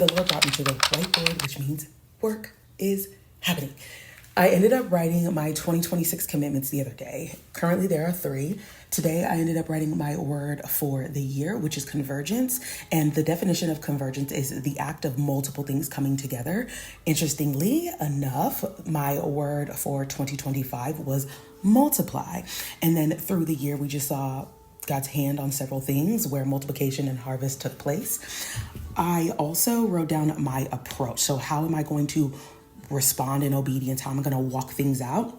The Lord brought me to the whiteboard, which means work is happening. I ended up writing my 2026 commitments the other day. Currently, there are 3. Today, I ended up writing my word for the year, which is convergence. And the definition of convergence is the act of multiple things coming together. Interestingly enough, my word for 2025 was multiply. And then through the year, we just saw God's hand on several things where multiplication and harvest took place. I also wrote down my approach. So how am I going to respond in obedience? How am I going to walk things out?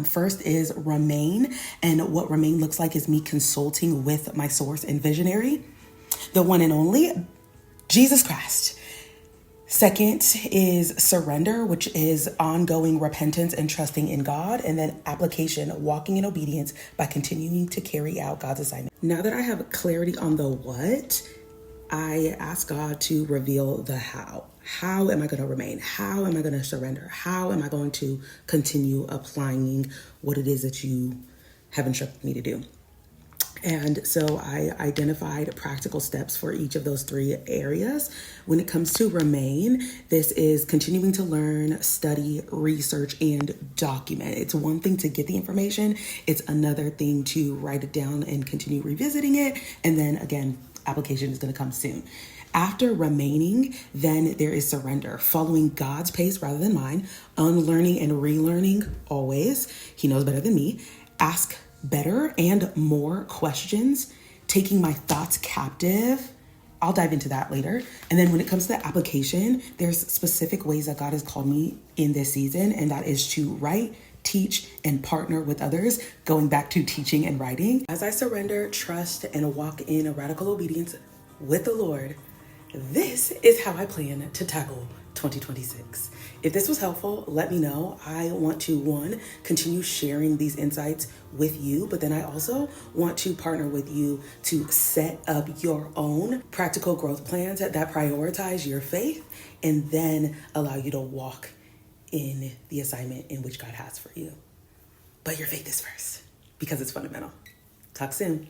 First is remain. And what remain looks like is me consulting with my source and visionary, the one and only Jesus Christ. Second is surrender, which is ongoing repentance and trusting in God. And then application, walking in obedience by continuing to carry out God's assignment. Now that I have clarity on the what, I ask God to reveal the how. How am I going to remain? How am I going to surrender? How am I going to continue applying what it is that you have instructed me to do? And so I identified practical steps for each of those 3 areas. When it comes to remain, this is continuing to learn, study, research, and document. It's one thing to get the information. It's another thing to write it down and continue revisiting it. And then again, application is going to come soon. After remaining, then there is surrender, following God's pace rather than mine, unlearning and relearning always. He knows better than me. Ask better and more questions, taking my thoughts captive. I'll dive into that later. And then when it comes to the application, there's specific ways that God has called me in this season, and that is to write, teach, and partner with others, going back to teaching and writing. As I surrender, trust, and walk in a radical obedience with the Lord, this is how I plan to tackle 2026. If this was helpful, let me know. I want to, 1, continue sharing these insights with you, but then I also want to partner with you to set up your own practical growth plans that prioritize your faith and then allow you to walk in the assignment in which God has for you. But your faith is first because it's fundamental. Talk soon.